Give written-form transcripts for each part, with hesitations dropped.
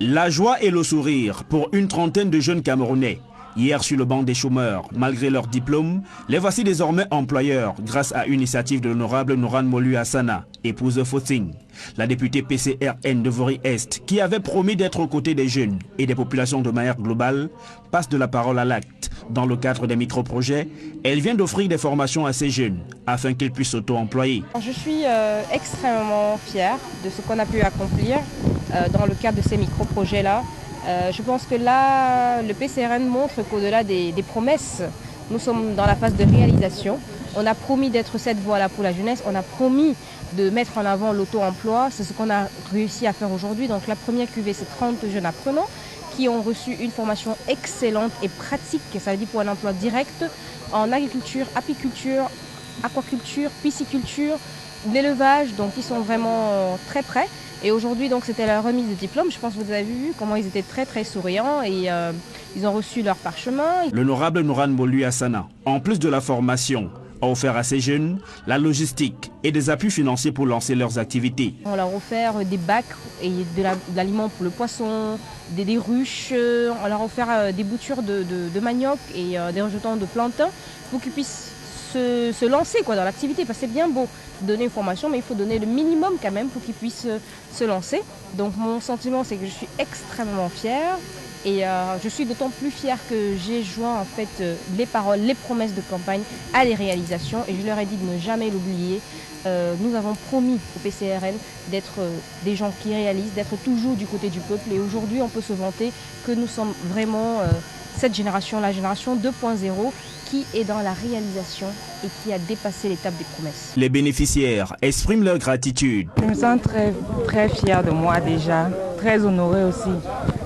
La joie et le sourire pour une trentaine de jeunes Camerounais. Hier sur le banc des chômeurs, malgré leur diplôme, les voici désormais employeurs grâce à une initiative de l'honorable Noran Molu Hassana, épouse Foting. La députée PCRN de Vori-Est, qui avait promis d'être aux côtés des jeunes et des populations de manière globale, passe de la parole à l'acte. Dans le cadre des micro-projets, elle vient d'offrir des formations à ces jeunes afin qu'ils puissent s'auto-employer. Je suis extrêmement fière de ce qu'on a pu accomplir dans le cadre de ces micro-projets-là. Je pense que là, le PCRN montre qu'au-delà des promesses, nous sommes dans la phase de réalisation. On a promis d'être cette voie-là pour la jeunesse, on a promis de mettre en avant l'auto-emploi. C'est ce qu'on a réussi à faire aujourd'hui. Donc la première cuvée, c'est 30 jeunes apprenants qui ont reçu une formation excellente et pratique, ça veut dire pour un emploi direct, en agriculture, apiculture, aquaculture, pisciculture, l'élevage, donc ils sont vraiment très prêts. Et aujourd'hui, donc, c'était la remise de diplôme. Je pense que vous avez vu comment ils étaient très souriants et ils ont reçu leur parchemin. L'honorable Noran Molu Hassana, en plus de la formation, a offert à ces jeunes la logistique et des appuis financiers pour lancer leurs activités. On leur a offert des bacs et de l'aliment pour le poisson, des ruches. On leur a offert des boutures de manioc et des rejetons de plantain pour qu'ils puissent se lancer dans l'activité. Parce que c'est bien beau donner une formation, mais il faut donner le minimum quand même pour qu'ils puissent se lancer. Donc mon sentiment, c'est que je suis extrêmement fière. Et je suis d'autant plus fière que j'ai joint en fait les paroles, les promesses de campagne à les réalisations. Et je leur ai dit de ne jamais l'oublier. Nous avons promis au PCRN d'être des gens qui réalisent, d'être toujours du côté du peuple. Et aujourd'hui, on peut se vanter que nous sommes vraiment cette génération, la génération 2.0, qui est dans la réalisation et qui a dépassé l'étape des promesses. Les bénéficiaires expriment leur gratitude. Je me sens très fière de moi déjà, très honorée aussi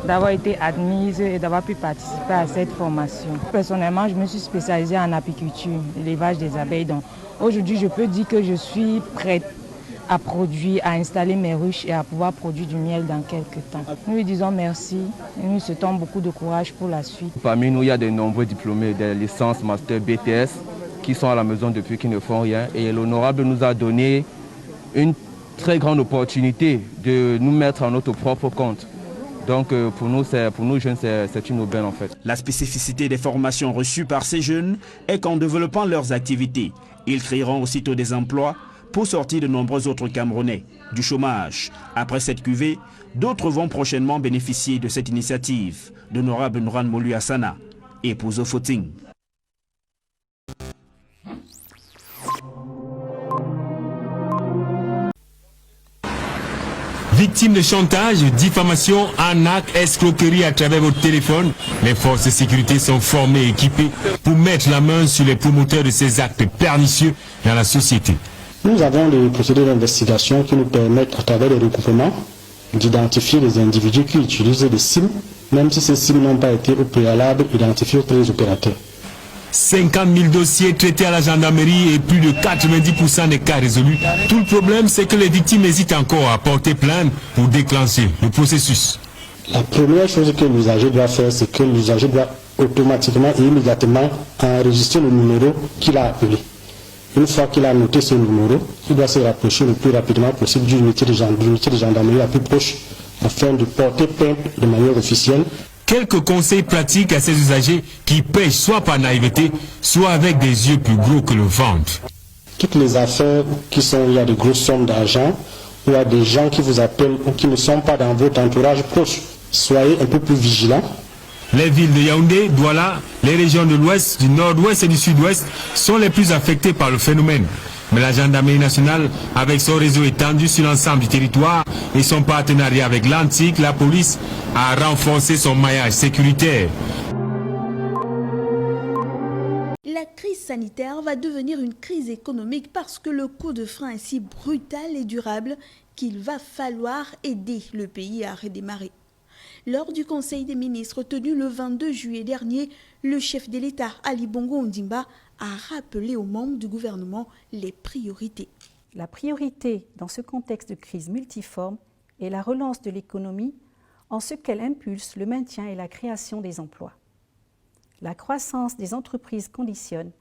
d'avoir été admise et d'avoir pu participer à cette formation. Personnellement, je me suis spécialisée en apiculture, l'élevage des abeilles. Donc aujourd'hui, je peux dire que je suis prête à produire, à installer mes ruches et à pouvoir produire du miel dans quelques temps. Nous lui disons merci et nous souhaitons beaucoup de courage pour la suite. Parmi nous, il y a de nombreux diplômés des licences, master, BTS qui sont à la maison depuis qu'ils ne font rien. Et l'honorable nous a donné une très grande opportunité de nous mettre à notre propre compte. Donc pour nous jeunes, c'est une aubaine en fait. La spécificité des formations reçues par ces jeunes est qu'en développant leurs activités, ils créeront aussitôt des emplois pour sortir de nombreux autres Camerounais du chômage. Après cette cuvée, d'autres vont prochainement bénéficier de cette initiative d'honorable Noran Molu Hassana, épouse Foting. Victime de chantage, diffamation, arnaque, escroquerie à travers votre téléphone, les forces de sécurité sont formées et équipées pour mettre la main sur les promoteurs de ces actes pernicieux dans la société. Nous avons des procédures d'investigation qui nous permettent, à travers les recoupements, d'identifier les individus qui utilisent des SIM, même si ces SIM n'ont pas été au préalable identifiés auprès des opérateurs. 50 000 dossiers traités à la gendarmerie et plus de 90% des cas résolus. Tout le problème, c'est que les victimes hésitent encore à porter plainte pour déclencher le processus. La première chose que l'usager doit faire, c'est que l'usager doit automatiquement et immédiatement enregistrer le numéro qu'il a appelé. Une fois qu'il a noté ce numéro, il doit se rapprocher le plus rapidement possible d'une unité de gendarmerie la plus proche afin de porter plainte de manière officielle. Quelques conseils pratiques à ces usagers qui pêchent soit par naïveté, soit avec des yeux plus gros que le ventre. Toutes les affaires où il y a de grosses sommes d'argent, ou il y a des gens qui vous appellent ou qui ne sont pas dans votre entourage proche, soyez un peu plus vigilants. Les villes de Yaoundé, Douala, les régions de l'Ouest, du Nord-Ouest et du Sud-Ouest sont les plus affectées par le phénomène. Mais la gendarmerie nationale, avec son réseau étendu sur l'ensemble du territoire et son partenariat avec l'Antique, la police a renforcé son maillage sécuritaire. La crise sanitaire va devenir une crise économique parce que le coup de frein est si brutal et durable qu'il va falloir aider le pays à redémarrer. Lors du Conseil des ministres tenu le 22 juillet dernier, le chef de l'État, Ali Bongo Ondimba, a rappelé aux membres du gouvernement les priorités. La priorité dans ce contexte de crise multiforme est la relance de l'économie en ce qu'elle impulse le maintien et la création des emplois. La croissance des entreprises conditionne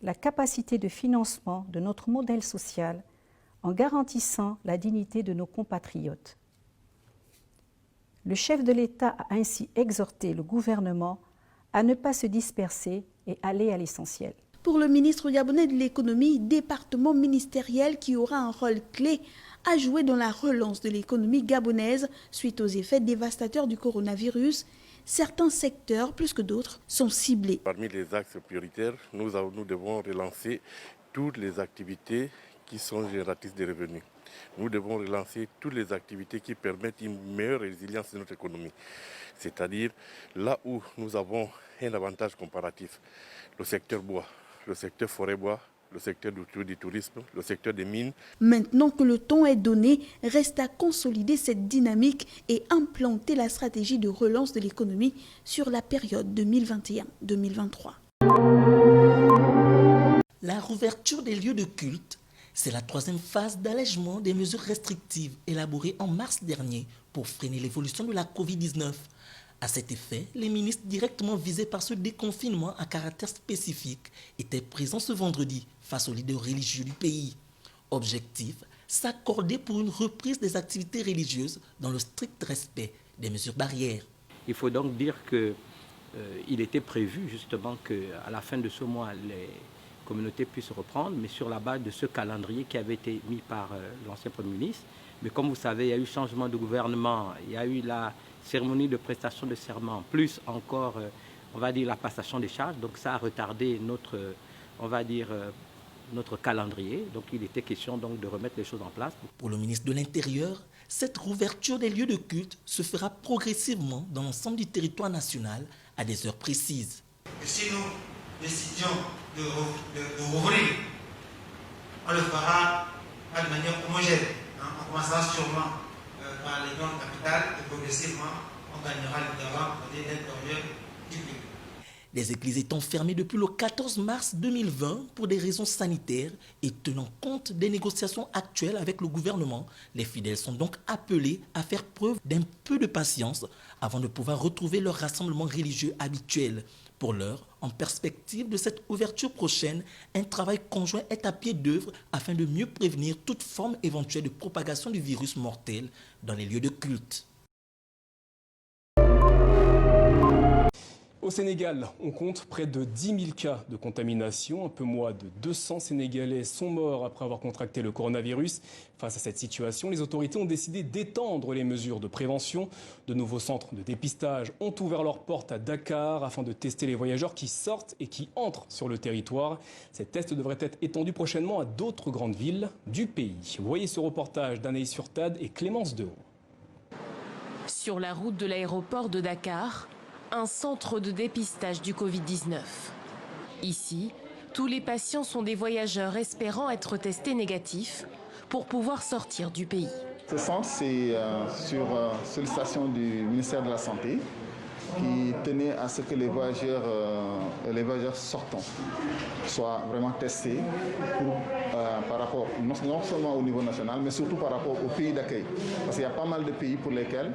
la capacité de financement de notre modèle social en garantissant la dignité de nos compatriotes. Le chef de l'État a ainsi exhorté le gouvernement à ne pas se disperser et aller à l'essentiel. Pour le ministre gabonais de l'économie, département ministériel qui aura un rôle clé à jouer dans la relance de l'économie gabonaise suite aux effets dévastateurs du coronavirus, certains secteurs, plus que d'autres, sont ciblés. Parmi les axes prioritaires, nous devons relancer toutes les activités qui sont génératrices de revenus. Nous devons relancer toutes les activités qui permettent une meilleure résilience de notre économie. C'est-à-dire là où nous avons un avantage comparatif, le secteur bois, le secteur forêt-bois, le secteur du tourisme, le secteur des mines. Maintenant que le ton est donné, reste à consolider cette dynamique et implanter la stratégie de relance de l'économie sur la période 2021-2023. La rouverture des lieux de culte, c'est la troisième phase d'allègement des mesures restrictives élaborées en mars dernier pour freiner l'évolution de la Covid-19. À cet effet, les ministres directement visés par ce déconfinement à caractère spécifique étaient présents ce vendredi face aux leaders religieux du pays. Objectif, s'accorder pour une reprise des activités religieuses dans le strict respect des mesures barrières. Il faut donc dire qu'il était prévu justement qu'à la fin de ce mois, les communautés puissent reprendre, mais sur la base de ce calendrier qui avait été mis par l'ancien Premier ministre. Mais comme vous savez, il y a eu changement de gouvernement, il y a eu la cérémonie de prestation de serment, plus encore, on va dire, la passation des charges. Donc ça a retardé notre calendrier. Donc il était question donc de remettre les choses en place. Pour le ministre de l'Intérieur, cette rouverture des lieux de culte se fera progressivement dans l'ensemble du territoire national à des heures précises. Et si nous décidions de rouvrir, on le fera pas de manière homogène. On commencera sûrement par les grandes capitales et progressivement on gagnera le terrain côté l'intérieur du pays. Les églises étant fermées depuis le 14 mars 2020 pour des raisons sanitaires et tenant compte des négociations actuelles avec le gouvernement, les fidèles sont donc appelés à faire preuve d'un peu de patience avant de pouvoir retrouver leur rassemblement religieux habituel. Pour l'heure, en perspective de cette ouverture prochaine, un travail conjoint est à pied d'œuvre afin de mieux prévenir toute forme éventuelle de propagation du virus mortel dans les lieux de culte. Au Sénégal, on compte près de 10 000 cas de contamination. Un peu moins de 200 Sénégalais sont morts après avoir contracté le coronavirus. Face à cette situation, les autorités ont décidé d'étendre les mesures de prévention. De nouveaux centres de dépistage ont ouvert leurs portes à Dakar afin de tester les voyageurs qui sortent et qui entrent sur le territoire. Ces tests devraient être étendus prochainement à d'autres grandes villes du pays. Voyez ce reportage d'Anaïs Furtad et Clémence Dehaut. Sur la route de l'aéroport de Dakar, un centre de dépistage du Covid-19. Ici, tous les patients sont des voyageurs espérant être testés négatifs pour pouvoir sortir du pays. Ce centre, c'est sur sollicitation du ministère de la Santé qui tenait à ce que les voyageurs sortants soient vraiment testés par rapport non seulement au niveau national, mais surtout par rapport au pays d'accueil. Parce qu'il y a pas mal de pays pour lesquels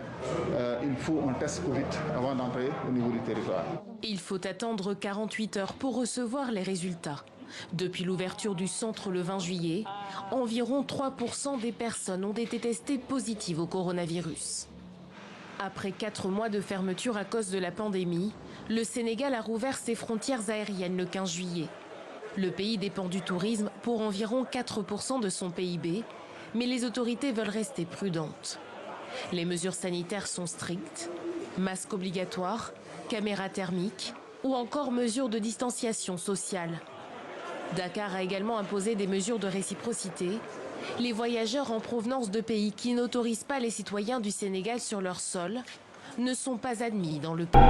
il faut un test Covid avant d'entrer au niveau du territoire. Il faut attendre 48 heures pour recevoir les résultats. Depuis l'ouverture du centre le 20 juillet, environ 3% des personnes ont été testées positives au coronavirus. Après 4 mois de fermeture à cause de la pandémie, le Sénégal a rouvert ses frontières aériennes le 15 juillet. Le pays dépend du tourisme pour environ 4% de son PIB, mais les autorités veulent rester prudentes. Les mesures sanitaires sont strictes, masques obligatoires, caméras thermiques ou encore mesures de distanciation sociale. Dakar a également imposé des mesures de réciprocité. Les voyageurs en provenance de pays qui n'autorisent pas les citoyens du Sénégal sur leur sol ne sont pas admis dans le pays.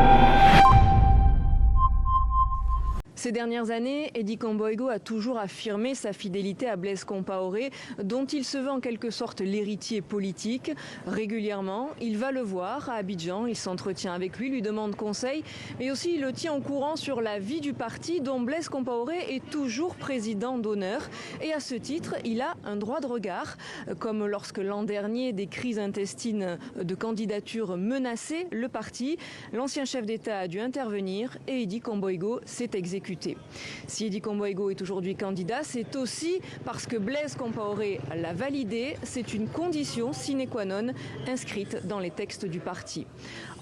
Ces dernières années, Eddie Kamboigo a toujours affirmé sa fidélité à Blaise Compaoré, dont il se veut en quelque sorte l'héritier politique. Régulièrement, il va le voir à Abidjan, il s'entretient avec lui demande conseil, mais aussi il le tient au courant sur la vie du parti dont Blaise Compaoré est toujours président d'honneur. Et à ce titre, il a un droit de regard, comme lorsque l'an dernier des crises intestines de candidature menaçaient le parti. L'ancien chef d'État a dû intervenir et Eddie Kamboigo s'est exécuté discuté. Si Edi Komboigo est aujourd'hui candidat, c'est aussi parce que Blaise Compaoré l'a validé. C'est une condition sine qua non inscrite dans les textes du parti.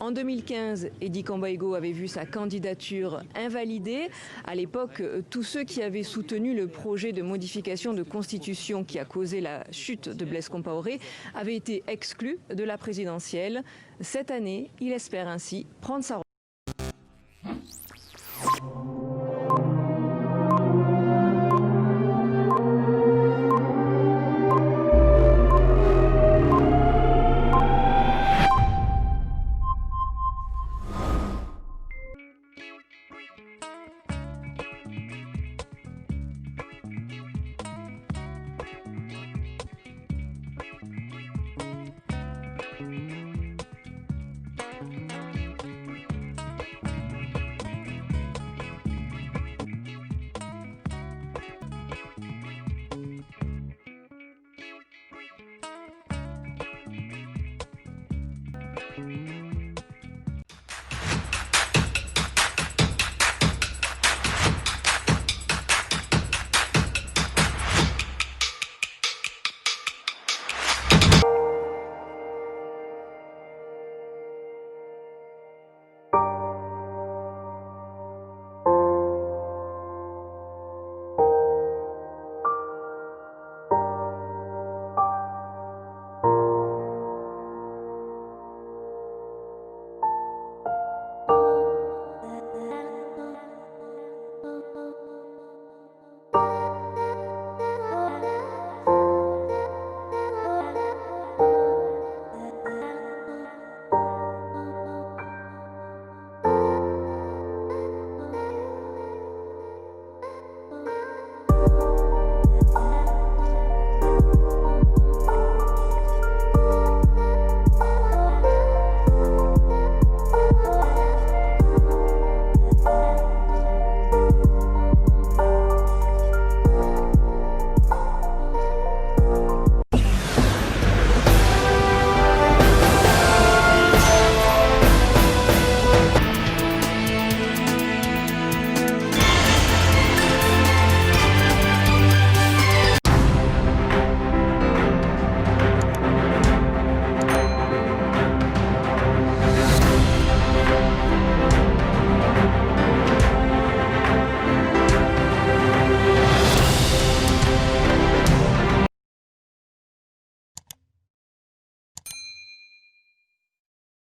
En 2015, Edi Komboigo avait vu sa candidature invalidée. À l'époque, tous ceux qui avaient soutenu le projet de modification de constitution qui a causé la chute de Blaise Compaoré avaient été exclus de la présidentielle. Cette année, il espère ainsi prendre sa